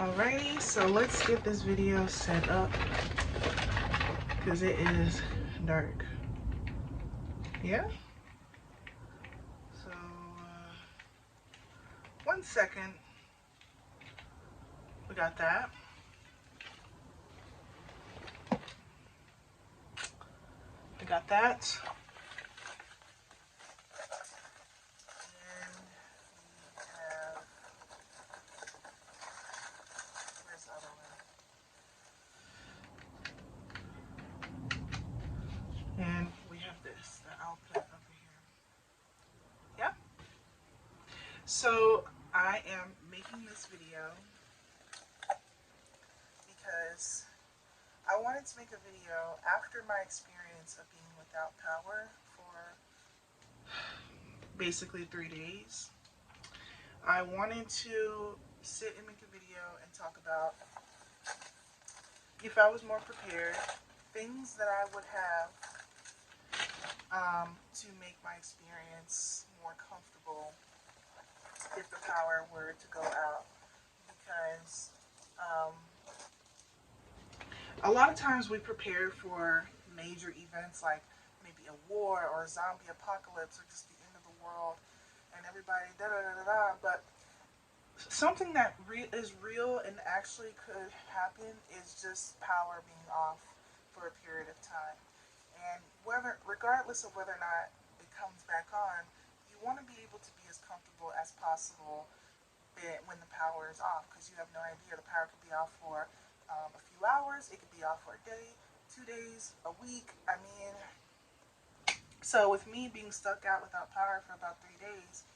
Alrighty, so let's get this video set up because it is dark. Yeah? So, 1 second. We got that. We got that. And we have, where's the other one? And we have this that I'll put over here. Yeah? So, I am making this video because I wanted to make a video after my experience of being without power for basically 3 days. I wanted to sit and make a video and talk about if I was more prepared, things that I would have to make my experience more comfortable if the power were to go out. Because a lot of times we prepare for major events like maybe a war or a zombie apocalypse or just the end of the world and everybody da da da da da, but something that is real and actually could happen is just power being off for a period of time. And regardless of whether or not it comes back on, you want to be able to be as comfortable as possible when the power is off, because you have no idea. The power could be off for a few hours, it could be off for a day, 2 days, a week. I mean, so with me being stuck out without power for about 3 days,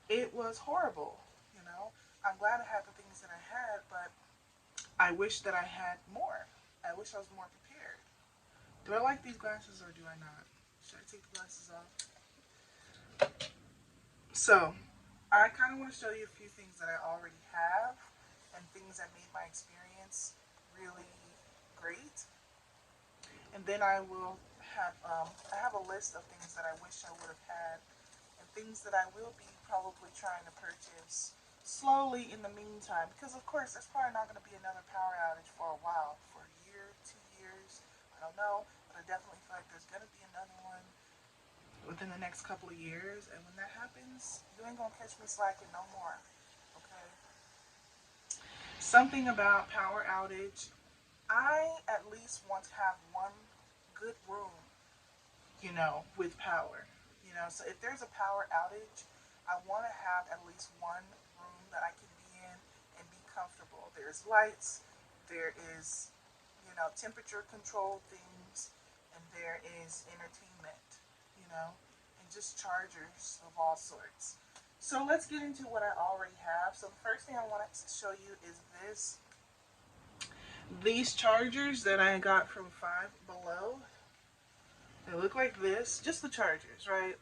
it was horrible, you know. I'm glad I had the things that I had, but I wish that I had more. I wish I was more prepared. Do I like these glasses or do I not? Should I take the glasses off? So, I kind of want to show you a few things that I already have and things that made my experience really great. And then I will have, I have a list of things that I wish I would have had and things that I will be probably trying to purchase slowly in the meantime, because of course there's probably not going to be another power outage for a while, for a year, 2 years, I don't know, but I definitely feel like there's going to be another one within the next couple of years, and when that happens, you ain't going to catch me slacking no more, okay? Something about power outage, I at least want to have one good room, with power. So if there's a power outage, I want to have at least one room that I can be in and be comfortable. There's lights, there is, temperature control things, and there is entertainment, and just chargers of all sorts. So let's get into what I already have. So the first thing I want to show you is these chargers that I got from Five Below. They look like this, just the chargers, right?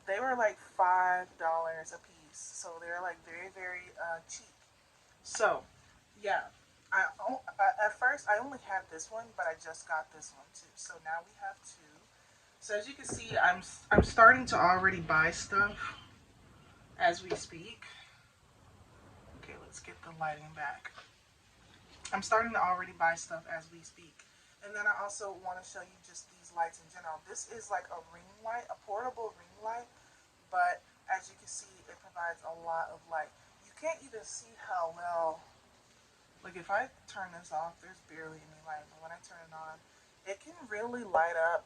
They were like $5 a piece, so they're like very, very cheap. So, yeah, at first I only had this one, but I just got this one too. So now we have two. So as you can see, I'm starting to already buy stuff as we speak. Okay, let's get the lighting back. I'm starting to already buy stuff as we speak. And then I also want to show you just these lights in general. This is like a ring light, a portable ring light, but as you can see, it provides a lot of light. You can't even see how well, like if I turn this off, there's barely any light, but when I turn it on, it can really light up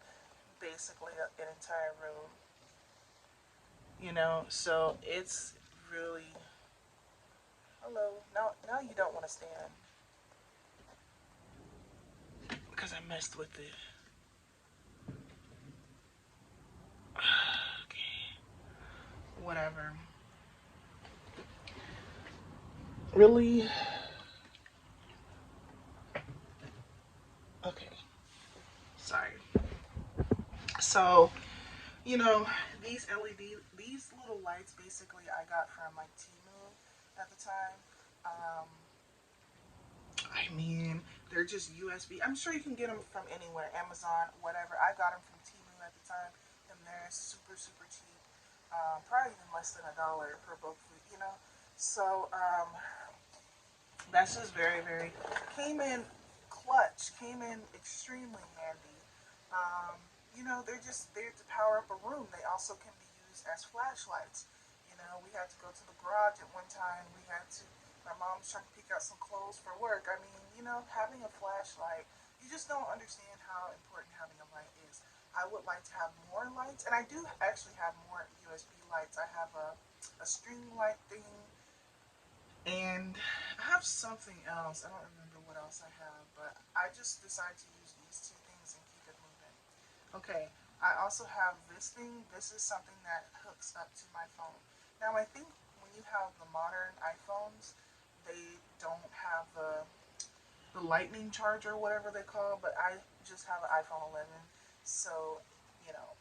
basically an entire room. So it's really, hello, now you don't want to stand. Because I messed with it. Okay. Whatever. Really? Okay. Sorry. So, these these little lights basically I got from like Temu at the time. I mean, they're just USB. I'm sure you can get them from anywhere, Amazon, whatever. I got them from Temu at the time, and they're super, super cheap. Probably even less than $1 per book, So, That's just very, very, came in clutch, came in extremely handy. Um, they're just there to power up a room. They also can be used as flashlights. We had to go to the garage at one time. My mom's trying to pick out some clothes for work. I mean, having a flashlight, you just don't understand how important having a light is. I would like to have more lights, and I do actually have more USB lights. I have a string light thing, and I have something else. I don't remember what else I have, but I just decided to use these two things and keep it moving. Okay, I also have this thing. This is something that hooks up to my phone. Now, I think when you have the modern iPhones, they don't have the lightning charger, whatever they call, but I just have an iPhone 11. So, you know,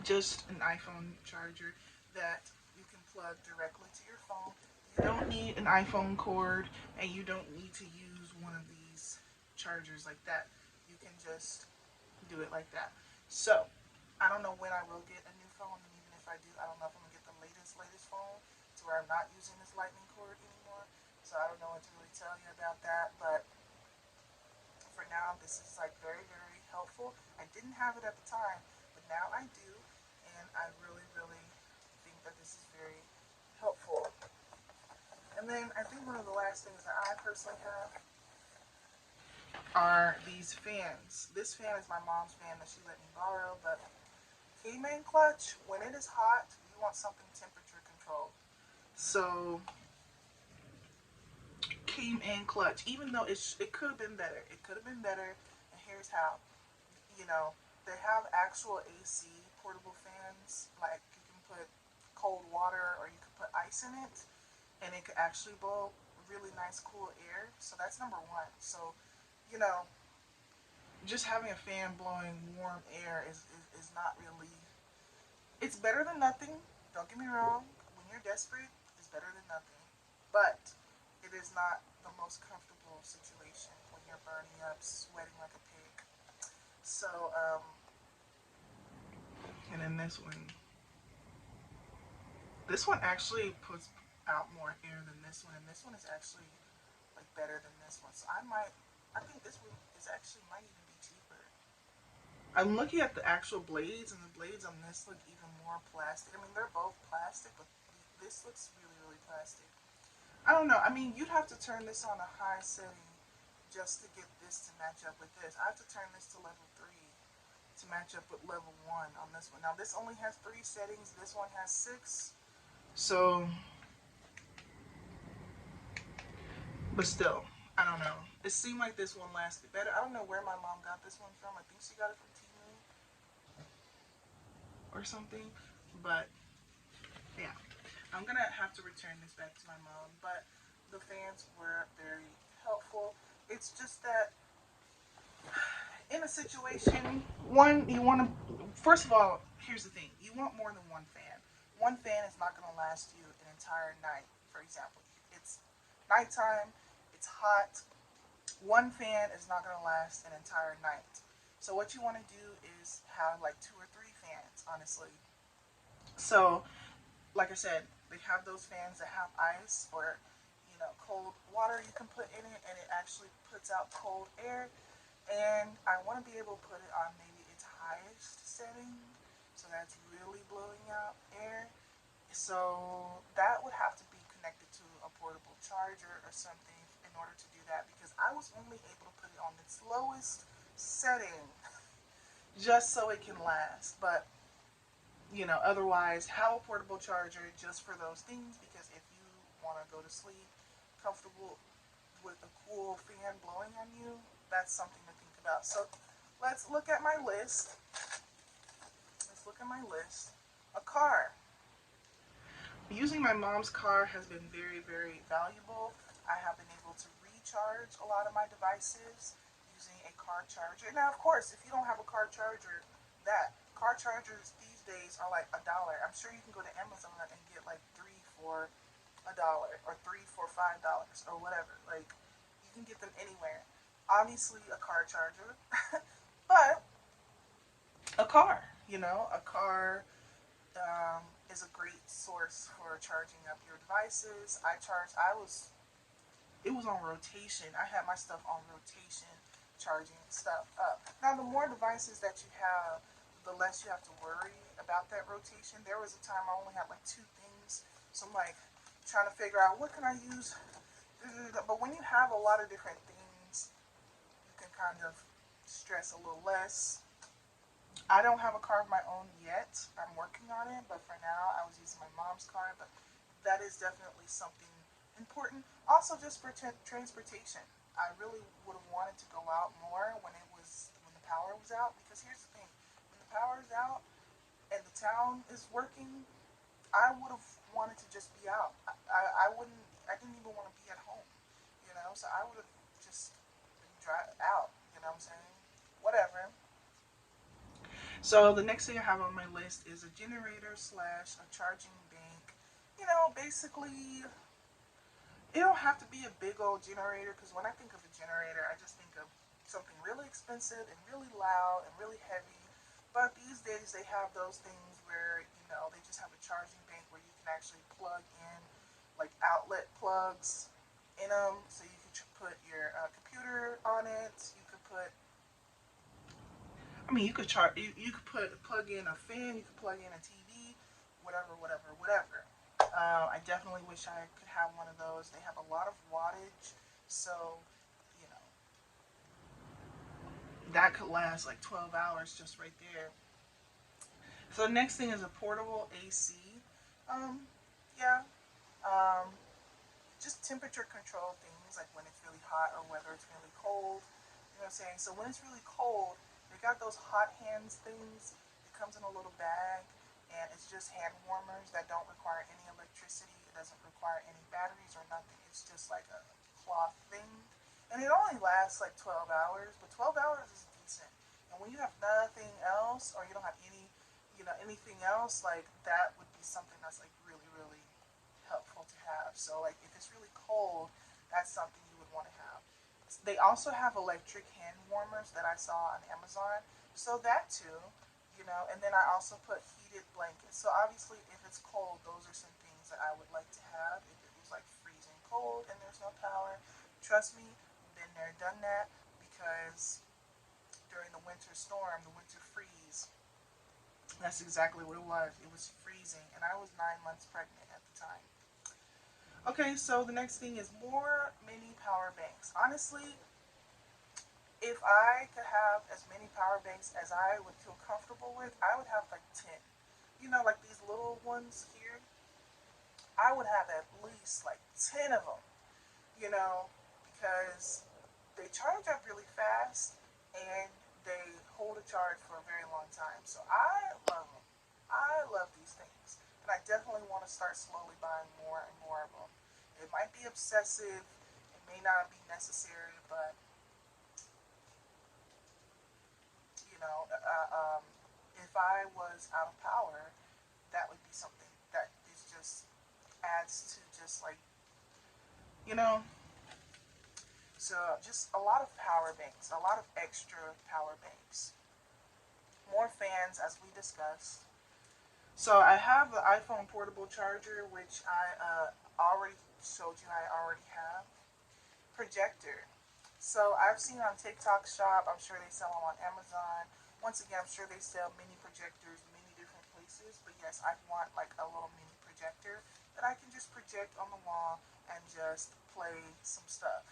just an iPhone charger that you can plug directly to your phone. You don't need an iPhone cord, and you don't need to use one of these chargers like that. You can just do it like that. So, I don't know when I will get a new phone, and even if I do, I don't know if I'm gonna get the latest phone to where I'm not using this lightning cord anymore. So I don't know what to really tell you about that, but for now, this is like very, very helpful. I didn't have it at the time, but now I do, and I really, really think that this is very helpful. And then I think one of the last things that I personally have are these fans. This fan is my mom's fan that she let me borrow, but K-main clutch, when it is hot, you want something temperature controlled. So came in clutch, even though it could have been better. It could have been better, and here's how. You know, they have actual AC portable fans. Like you can put cold water or you can put ice in it, and it could actually blow really nice, cool air. So that's number one. So, you know, just having a fan blowing warm air is not really. It's better than nothing. Don't get me wrong. When you're desperate, it's better than nothing. But it is not the most comfortable situation when you're burning up, sweating like a pig. So, and then this one actually puts out more air than this one, and this one is actually like better than this one. So I think this one is actually might even be cheaper. I'm looking at the actual blades, and the blades on this look even more plastic. I mean, they're both plastic, but this looks really, really plastic. I don't know. I mean, you'd have to turn this on a high setting just to get this to match up with this. I have to turn this to level 3 to match up with level 1 on this one. Now, this only has 3 settings. This one has 6. So, but still, I don't know. It seemed like this one lasted better. I don't know where my mom got this one from. I think she got it from Temu or something. But yeah, I'm gonna have to return this back to my mom. But the fans were very helpful. It's just that in a situation, one, you want to, first of all, here's the thing. You want more than one fan. One fan is not going to last you an entire night. For example, it's nighttime, it's hot. One fan is not going to last an entire night. So what you want to do is have like 2 or 3 fans, honestly. So, like I said, they have those fans that have ice or cold water you can put in it, and it actually puts out cold air. And I want to be able to put it on maybe its highest setting, so that's really blowing out air. So that would have to be connected to a portable charger or something in order to do that, because I was only able to put it on its lowest setting just so it can last. But otherwise, have a portable charger just for those things, because if you want to go to sleep comfortable with a cool fan blowing on you, that's something to think about. So let's look at my list. Let's look at my list. A car. Using my mom's car has been very, very valuable. I have been able to recharge a lot of my devices using a car charger. Now, of course, if you don't have a car charger, that car chargers these days are like $1. I'm sure you can go to Amazon and get like 3 for $1 or 3 for $5 or whatever. Like, you can get them anywhere. Obviously, a car charger, but a car. A car is a great source for charging up your devices. I was it was on rotation. I had my stuff on rotation, charging stuff up. Now, the more devices that you have, the less you have to worry about that rotation. There was a time I only had like two things, so I'm like trying to figure out what can I use. But when you have a lot of different things, you can kind of stress a little less. I don't have a car of my own yet. I'm working on it, but for now, I was using my mom's car. But that is definitely something important. Also, just for transportation, I really would have wanted to go out more when the power was out. Because here's the thing: when the power is out and the town is working, I would have wanted to just be out. I wouldn't. I didn't even want to be at home. You know, so I would have just been out. You know what I'm saying? Whatever. So the next thing I have on my list is a generator slash a charging bank. You know, basically, it don't have to be a big old generator because when I think of a generator, I just think of something really expensive and really loud and really heavy. But these days they have those things where they just have a charging bank where you can actually plug in like outlet plugs in them, so you can put your computer on it. You could put I mean, you could charge. You could plug in a fan. You could plug in a TV, whatever, whatever, whatever. I definitely wish I could have one of those. They have a lot of wattage, so you know that could last like 12 hours just right there. So the next thing is a portable AC. Um, yeah. Um, just temperature control things like when it's really hot or whether it's really cold. You know what I'm saying? So when it's really cold, they got those hot hands things. It comes in a little bag and it's just hand warmers that don't require any electricity. It doesn't require any batteries or nothing. It's just like a cloth thing. And it only lasts like 12 hours, but 12 hours is decent. And when you have nothing else or you don't have anything else, like that would be something that's like really, really helpful to have. So like if it's really cold, that's something you would want to have. They also have electric hand warmers that I saw on Amazon. So that too, and then I also put heated blankets. So obviously if it's cold, those are some things that I would like to have. If it was like freezing cold and there's no power, trust me, been there, done that, because during the winter storm, the winter freeze, that's exactly what it was. It was freezing, and I was 9 months pregnant at the time. Okay, so the next thing is more mini power banks. Honestly, if I could have as many power banks as I would feel comfortable with, I would have like 10. Like these little ones here, I would have at least like 10 of them, you know, because they charge up really fast and they hold a charge for a very long time. So I love them. I love these things. And I definitely want to start slowly buying more and more of them. It might be obsessive, it may not be necessary, but you know, uh, um, if I was out of power, that would be something that is just adds to just like you know. So just a lot of power banks, a lot of extra power banks, more fans as we discussed. So I have the iPhone portable charger, which I already showed you I already have. Projector. So I've seen on TikTok Shop. I'm sure they sell them on Amazon. Once again, I'm sure they sell mini projectors many different places. But yes, I want like a little mini projector that I can just project on the wall and just play some stuff.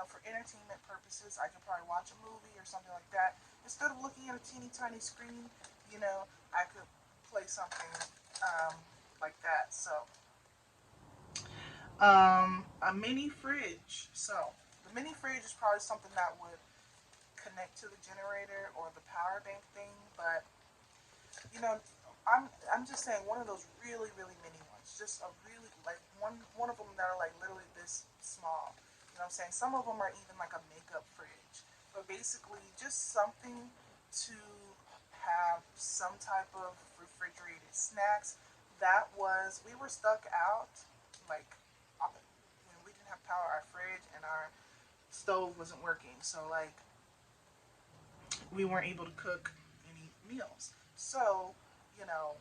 For entertainment purposes, I could probably watch a movie or something like that. Instead of looking at a teeny tiny screen, I could play something like that. So, a mini fridge. So, the mini fridge is probably something that would connect to the generator or the power bank thing, but you know, I'm just saying one of those really really mini ones, just a really like one of them that are like literally this small. You know what I'm saying? Some of them are even like a makeup fridge, but basically just something to have some type of refrigerated snacks. We were stuck out like when we didn't have power, our fridge and our stove wasn't working, so like we weren't able to cook any meals. So, you know,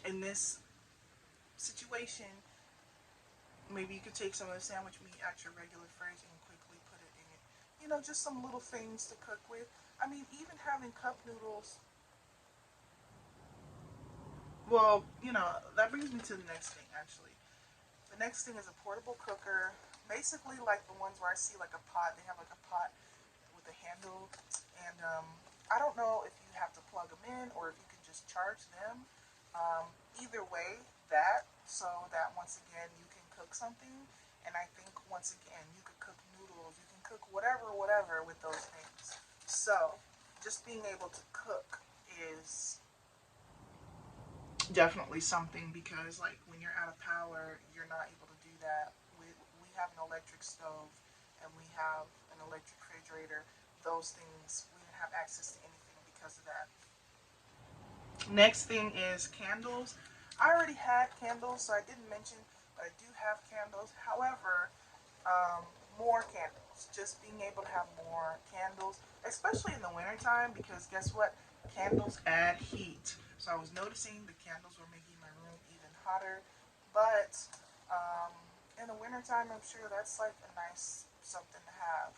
in this situation, Maybe you could take some of the sandwich meat out your regular fridge and quickly put it in it. You know, just some little things to cook with. I mean, even having cup noodles. Well, you know, that brings me to the next thing, actually. The next thing is a portable cooker. Basically, like the ones where I see like a pot. They have like a pot with a handle. And I don't know if you have to plug them in or if you can just charge them. Either way, that so that once again you can cook something. And I think once again you could cook noodles, you can cook whatever with those things. So just being able to cook is definitely something because like when you're out of power, you're not able to do that. We have an electric stove and we have an electric refrigerator. Those things we didn't have access to anything because of that. Next thing is candles. I already had candles, so I didn't mention, but I do have candles. However, um, more candles. Just being able to have more candles, especially in the wintertime, because guess what? Candles add heat. So I was noticing the candles were making my room even hotter. But um, in the wintertime, I'm sure that's like a nice something to have.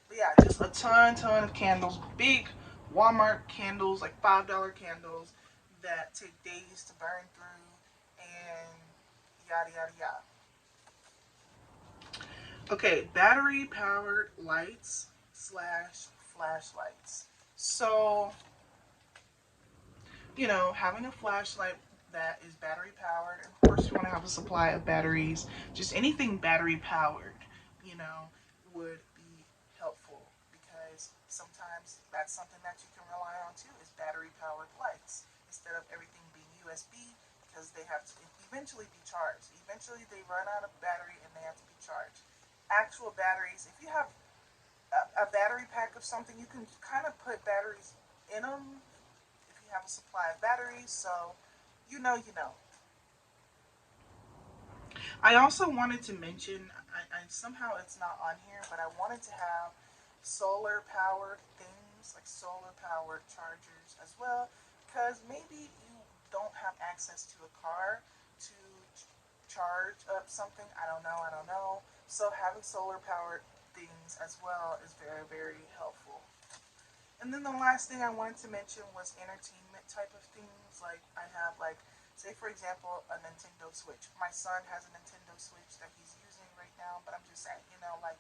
But yeah, just a ton of candles. Big Walmart candles, like $5 candles that take days to burn through, and yada yada yada. Okay, battery powered lights slash flashlights. So, you know, having a flashlight that is battery powered, of course, you want to have a supply of batteries, just anything battery powered, you know, would be helpful because sometimes that's something that you can rely on too is battery powered lights instead of everything being USB because they have to eventually be charged. Eventually, they run out of battery and they have to be charged. Actual batteries, if you have a battery pack of something, you can kind of put batteries in them if you have a supply of batteries. So, you know. I also wanted to mention, I somehow it's not on here, but I wanted to have solar powered things, like solar powered chargers as well, because maybe you don't have access to a car to charge up something. I don't know. So having solar powered things as well is very helpful. And then the last thing I wanted to mention was entertainment type of things. Like I have like, say for example, a Nintendo Switch. My son has a Nintendo Switch that he's using right now, but I'm just saying, you know, like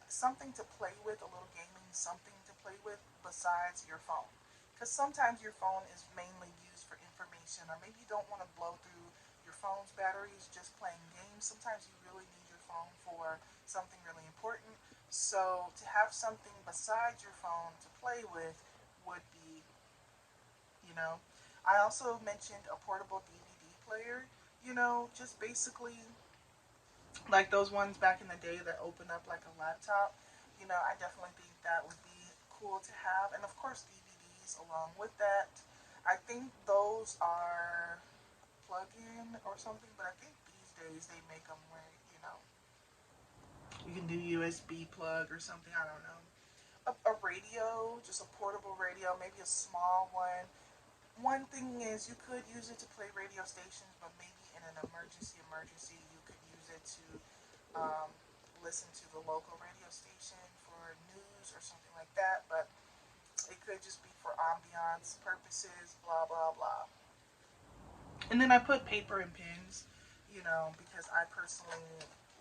something to play with, a little gaming, something to play with besides your phone. Because sometimes your phone is mainly used for information, or maybe you don't want to blow through your phone's batteries just playing games. Sometimes you really need your phone for something really important. So to have something besides your phone to play with would be, you know. I also mentioned a portable DVD player, you know, just basically like those ones back in the day that open up like a laptop. You know, I definitely think that would be cool to have. And of course, DVDs along with that. I think those are plug in or something, but I think these days they make them where, you know, you can do USB plug or something. I don't know. A radio, just a portable radio, maybe a small one. One thing is you could use it to play radio stations, but maybe in an emergency, you could use it to um, listen to the local radio station for news or something like that. But it could just be for ambiance purposes, blah blah blah. And then I put paper and pens, you know, because I personally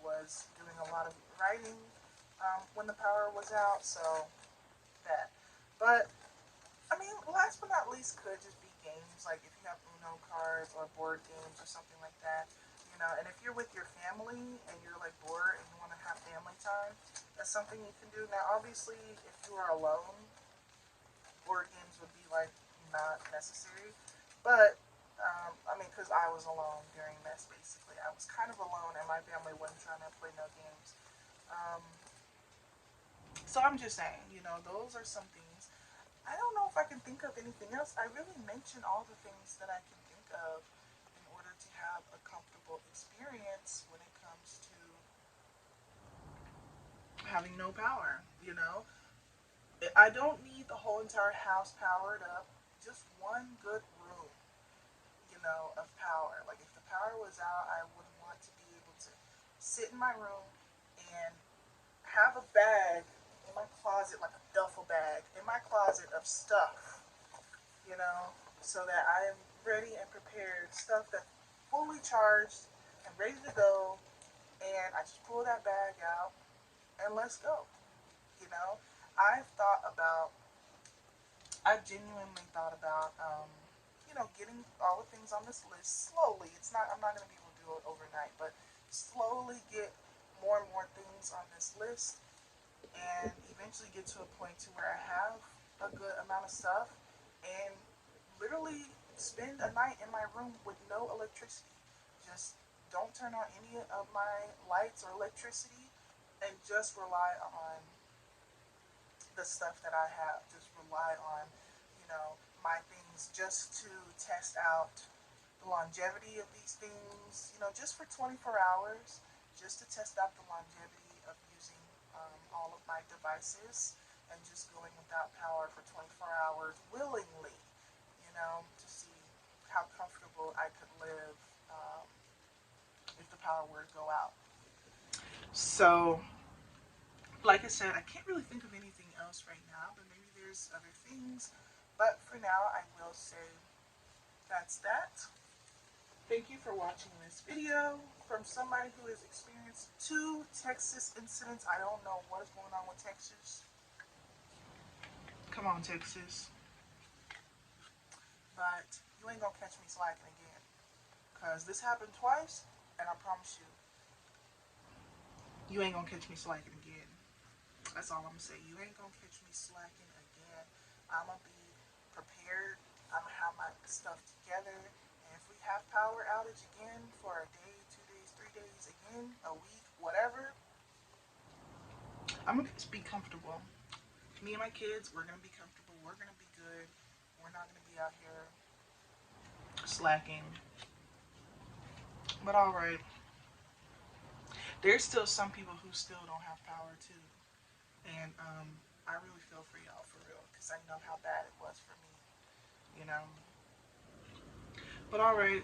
was doing a lot of writing when the power was out, so that. But I mean, last but not least, could just be games. Like if you have Uno cards or board games or something like that, you know. And if you're with your family and you're like bored and you want to have family time, that's something you can do. Now, obviously, if you are alone, board games would be like not necessary. But I mean, because I was alone during this, basically, I was kind of alone, and my family wasn't trying to play no games. Um, so I'm just saying, you know, those are some things. I don't know if I can think of anything else. I really mentioned all the things that I can think of in order to have a comfortable experience when it comes to having no power, you know? I don't need the whole entire house powered up. Just one good room, you know, of power. Like if the power was out, I would want to be able to sit in my room and have a bag in my closet, like a duffel bag in my closet of stuff, you know, so that I am ready and prepared, stuff that's fully charged and ready to go. And I just pull that bag out and let's go. You know, I've thought about, I've genuinely thought about, getting all the things on this list slowly. It's not, I'm not going to be able to do it overnight, but slowly get more and more things on this list and eventually get to a point to where I have a good amount of stuff and literally spend a night in my room with no electricity. Just don't turn on any of my lights or electricity and just rely on the stuff that I have. Just rely on, my things just to test out the longevity of these things, just for 24 hours, just to test out the longevity of using all of my devices and just going without power for 24 hours willingly, to see how comfortable I could live if the power were to go out. So, like I said, I can't really think of anything else right now, but maybe there's other things. But for now, I will say that's that. Thank you for watching this video from somebody who has experienced 2 Texas incidents. I don't know what is going on with Texas. Come on, Texas. But you ain't gonna catch me slacking again. Because this happened twice, and I promise you, you ain't gonna catch me slacking again. That's all I'm gonna say. You ain't gonna catch me slacking again. I'm gonna be prepared. I'm gonna have my stuff together. And if we have power outage again for a day, 2 days, 3 days, again, a week, whatever, I'm gonna be comfortable. Me and my kids, we're gonna be comfortable. We're gonna be good. We're not gonna be out here slacking. But alright. There's still some people who still don't have power too. And I really feel for y'all, for real, because I know how bad it was for me, you know. But alright.